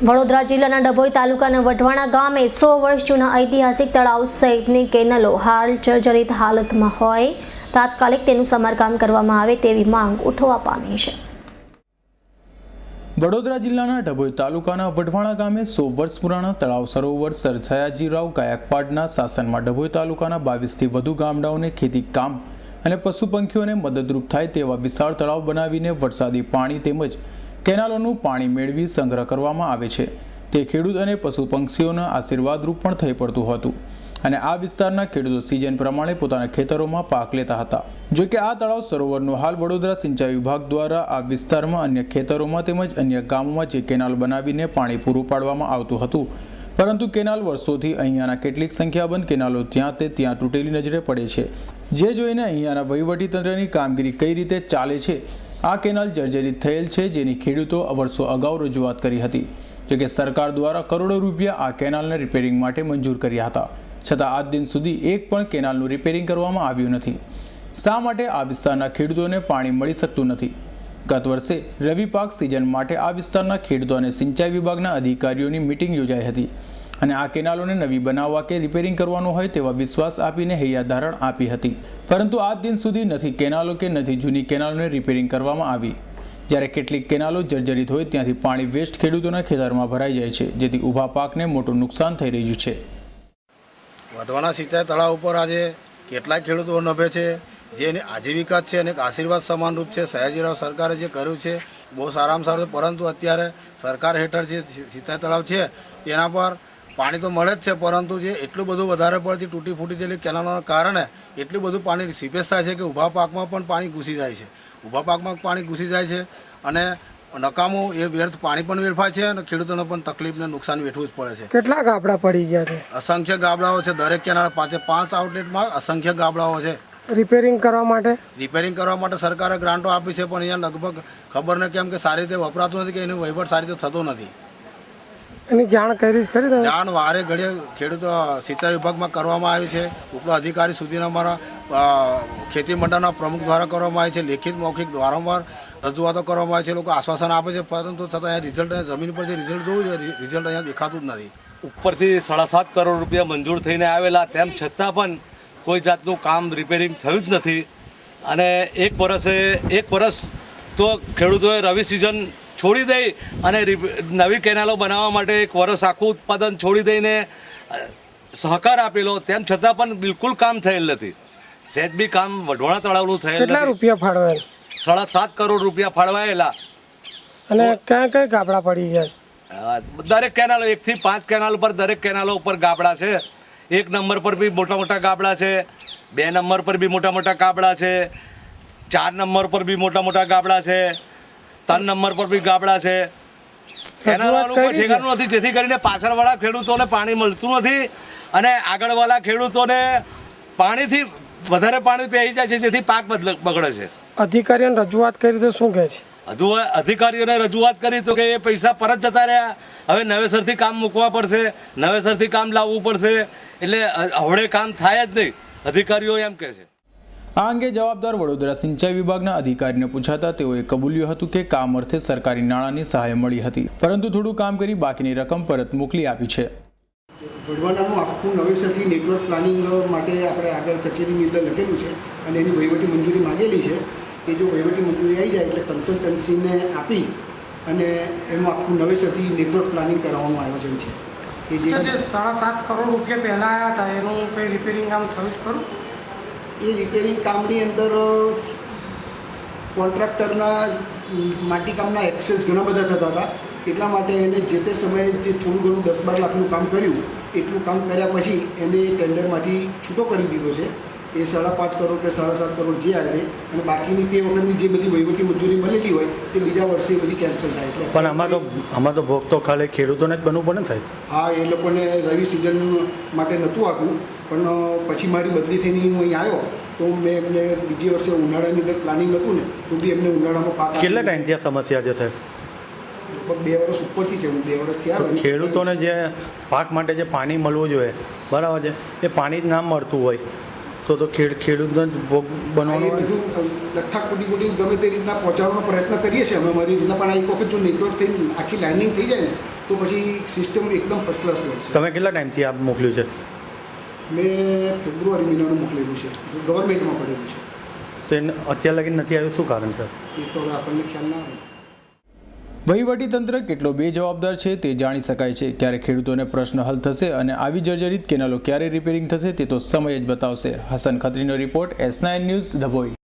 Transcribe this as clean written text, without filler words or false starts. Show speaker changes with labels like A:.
A: વડોદરા જિલ્લાના ડભોઈ તાલુકાના વઢવાણા ગામે 100 વર્ષ જૂના ઐતિહાસિક તળાવ સહિતની કેનલો હાલ જર્જરિત હાલતમાં હોય તાત્કાલિક તેનું સમારકામ કરવામાં આવે તેવી માંગ ઉઠવા પામી છે।
B: વડોદરા જિલ્લાના ડભોઈ તાલુકાના વઢવાણા ગામે 100 વર્ષ પુરાણા તળાવ સરોવર સર સયાજીરાવ ગાયકવાડના શાસનમાં ડભોઈ તાલુકાના 22થી વધુ ગામડાઓને ખેતી કામ અને પશુ પંખીઓને મદદરૂપ થાય તેવા વિશાળ તળાવ બનાવીને વરસાદી પાણી તેમજ કેનાલોનું પાણી મેળવી સંગ્રહ કરવામાં આવે છે। તે ખેડૂત અને પશુ પંખીઓના આશીર્વાદરૂપ પણ થઈ પડતું હતું અને આ વિસ્તારના ખેડૂતો સિઝન પ્રમાણે પોતાના ખેતરોમાં પાક લેતા હતા। જો કે આ તળાવ સરોવરનું હાલ વડોદરા સિંચાઈ વિભાગ દ્વારા આ વિસ્તારમાં અન્ય ખેતરોમાં તેમજ અન્ય ગામોમાં જે કેનાલ બનાવીને પાણી પૂરું પાડવામાં આવતું હતું, પરંતુ કેનાલ વર્ષોથી અહીંયાના કેટલીક સંખ્યાબંધ કેનાલો ત્યાં તૂટેલી નજરે પડે છે, જે જોઈને અહીંયાના વહીવટીતંત્રની કામગીરી કઈ રીતે ચાલે છે। આ કેનાલ જર્જરિત થયેલ છે, જેની ખેડૂતો વર્ષો અગાઉ રજૂઆત કરી હતી। જોકે સરકાર દ્વારા કરોડો રૂપિયા આ કેનાલને રિપેરિંગ માટે મંજૂર કર્યા હતા, છતાં આજ દિન સુધી એક પણ કેનાલનું રિપેરિંગ કરવામાં આવ્યું નથી। શા માટે આ વિસ્તારના ખેડૂતોને પાણી મળી શકતું નથી? ગત વર્ષે રવિ પાક સિઝન માટે આ વિસ્તારના ખેડૂતો અને સિંચાઈ વિભાગના અધિકારીઓની મિટિંગ યોજાઈ હતી અને આ કેનાલોને નવી બનાવવા કે રિપેરિંગ કરવાનું હોય તેવા વિશ્વાસ આપીને હૈયાધારણ આપી હતી, પરંતુ આજ દિન સુધી નથી કેનાલો કે નથી જૂની કેનાલોને રિપેરિંગ કરવામાં આવી। જ્યારે કેટલીક કેનાલો જર્જરિત હોય ત્યાંથી પાણી વેસ્ટ ખેડૂતોના ખેતરમાં ભરાઈ જાય છે, જેથી ઊભા પાકને મોટું નુકસાન થઈ રહ્યું છે।
C: વઢવાણા સિંચાઈ તળાવ ઉપર આજે કેટલાય ખેડૂતો નભે છે, જે એની આજીવિકા છે અને એક આશીર્વાદ સમાનરૂપ છે। સયાજીરાવ સરકારે જે કર્યું છે બહુ સારામાં સારું, પરંતુ અત્યારે સરકાર હેઠળ જે સિંચાઈ તળાવ છે તેના પર પાણી તો મળે જ છે, પરંતુ જે એટલું બધું વધારે પડતી તૂટી ફૂટી જેલી કેનાલોના કારણે એટલું બધું પાણી સીપેજ થાય છે કે ઊભા પાકમાં પણ પાણી ઘૂસી જાય છે। ઊભા પાકમાં પાણી ઘૂસી જાય છે અને નકામું એ વ્યર્થ પાણી પણ વેડફાય છે અને ખેડૂતોને પણ તકલીફને નુકસાન વેઠવું જ પડે છે।
D: કેટલા ગાબડા પડી ગયા છે?
C: અસંખ્ય ગાબડાઓ છે, દરેક કેનાલ 5 આઉટલેટમાં અસંખ્ય ગાબડાઓ છે।
D: રિપેરિંગ કરવા માટે
C: સરકારે ગ્રાન્ટો આપી છે, પણ અહીંયા લગભગ ખબર ન કેમ કે સારી રીતે વપરાતું નથી કે એનો વહીવટ સારી રીતે થતો નથી।
D: એની જાણ કરી ખરી?
C: જાણ વારે ઘડીએ ખેડૂતો સિંચાઈ વિભાગમાં કરવામાં આવી છે, ઉપલા અધિકારી સુધીના અમારા ખેતી મંડળના પ્રમુખ દ્વારા કરવામાં આવી છે, લેખિત મૌખિક વારંવાર રજૂઆતો કરવામાં આવી છે। લોકો આશ્વાસન આપે છે, પરંતુ છતાં અહીંયા રિઝલ્ટ જમીન પર જે રિઝલ્ટ જોવું છે રિઝલ્ટ અહીંયા દેખાતું જ નથી।
E: ઉપરથી 7.5 કરોડ રૂપિયા મંજૂર થઈને આવેલા, તેમ છતાં પણ કોઈ જાતનું કામ રિપેરિંગ થયું જ નથી અને એક વર્ષ તો ખેડૂતોએ રવિ સિઝન છોડી દઈ અને નવી કેનાલો બનાવવા માટે એક વર્ષ આખું ઉત્પાદન છોડી દઈને સહકાર આપેલો, તેમ છતાં પણ બિલકુલ કામ થયેલ નથી। સહેજ બી કામ વઢવાણા તળાવનું થયેલ નથી।
D: કેટલા રૂપિયા ફાળવાયેલા?
E: 7.5 કરોડ રૂપિયા ફાળવાયેલા
D: અને કયા ગાબડા પડી ગયા?
E: દરેક કેનાલો 1 થી 5 કેનાલ પર દરેક કેનાલો ઉપર ગાબડા છે। 1 નંબર પર બી મોટા ગાબડા છે, 2 નંબર પર બી મોટા ગાબડા છે, 4 નંબર પર બી મોટા ગાબડા છે, 3 નંબર પર બી ગાબડા છે। કેનાલોનું કોઈ ઠેકાણું નથી, જેથી કરીને પાછળવાળા ખેડૂતોને પાણી મળતું નથી અને આગળવાળા ખેડૂતોને પાણીથી વધારે પાણી પી જાય છે, જેથી પાક બગડે છે।
D: અધિકારીઓને રજૂઆત કરી તો શું કહે છે?
E: અધિકારીઓને રજૂઆત કરી તો કે એ પૈસા પરત જતા રહ્યા, હવે નવેસરથી કામ મૂકવા પડશે, નવેસરથી કામ લાવવું પડશે, એટલે હવડે કામ થાય જ નહીં, અધિકારીઓ એમ કહે છે।
B: આ અંગે જવાબદાર વડોદરા સિંચાઈ વિભાગના અધિકારીને પૂછાતા તેઓએ કબૂલ્યું હતું કે કામ અર્થે સરકારી નાણાંની સહાય મળી હતી, પરંતુ થોડું કામ કરી બાકીની રકમ પરત મોકલી આપી છે।
F: વઢવાણાનું આખું નવેસરથી નેટવર્ક પ્લાનિંગ માટે આપણે આગળ કચેરીની અંદર લખેલું છે અને એની વહીવટી મંજૂરી માગેલી છે કે જો વહીવટી મંજૂરી આવી જાય એટલે કન્સલ્ટન્સીને આપી અને એનું આખું નવેસરથી નેટવર્ક પ્લાનિંગ કરાવવાનું આયોજન છે। કે જે
D: 7.5 કરોડ રૂપિયા પહેલાં આવ્યા હતા, એનું કંઈ રિપેરિંગ કામ થયું જ ખરું?
F: એ રિપેરિંગ કામની અંદર કોન્ટ્રાક્ટરના માટીકામના એક્સેસ ઘણા બધા થતા હતા, એટલા માટે એને જે તે સમયે જે થોડું ઘણું 10-12 લાખનું કામ કર્યું એટલું કામ કર્યા પછી એને ટેન્ડરમાંથી છૂટો કરી દીધો છે। એ 5.5 કરોડ કે 7.5 કરોડ જે આવે અને બાકીની તે વખતની જે બધી વહીવટી મંજૂરી મળેલી હોય તે બીજા વર્ષે બધી કેન્સલ થાય। એટલે
G: પણ આમાં તો ભોગ તો ખાલી ખેડૂતોને જ બનવું પડે ને સાહેબ?
F: હા, એ લોકોને રવિ સિઝન માટે નહોતું આપ્યું, પણ પછી મારી બદલી થઈને હું અહીં આવ્યો તો મેં એમને બીજી વર્ષે ઉનાળાની અંદર પ્લાનિંગ હતું ને તો બી એમને ઉનાળામાં પાક
G: કેટલા ટાઈમથી આ સમસ્યા છે સાહેબ?
F: લગભગ 2 વર્ષ ઉપરથી છે, હું 2 વર્ષથી આવ્યો।
G: ખેડૂતોને જે પાક માટે જે પાણી મળવું જોઈએ બરાબર છે, એ પાણી જ ના મળતું હોય તો ખેડૂતનો જ ભોગ
F: આ
G: બનવાનો
F: એ
G: હોય.
F: બધું લઠ્ઠા કુટી ગમે તે રીતના પહોંચાડવાનો પ્રયત્ન કરીએ છીએ અમે અમારી રીતના, પણ આ એક વખત જો નેટવર્ક થઈને આખી લાઇનિંગ થઈ જાય ને તો પછી સિસ્ટમ એકદમ ફર્સ્ટ ક્લાસ હોય છે.
G: તમે કેટલા ટાઈમથી આ મોકલ્યું છે?
F: મેં ફેબ્રુઆરી મહિનાનું મોકલેલું છે, ગવર્મેન્ટમાં પડેલું છે.
G: તો એને અત્યાર લગી નથી આવ્યું, શું કારણ સર?
F: એ તો હવે આપણને ખ્યાલ ના આવે.
B: વહીવટીતંત્ર કેટલો બેજવાબદાર છે તે જાણી શકાય છે. ક્યારે ખેડૂતોને પ્રશ્ન હલ થશે અને આવી જર્જરિત કેનાલો ક્યારે રિપેરિંગ થશે તે તો સમય જ બતાવશે. હસન ખત્રીનો રિપોર્ટ, S9 ન્યૂઝ, ડભોઈ.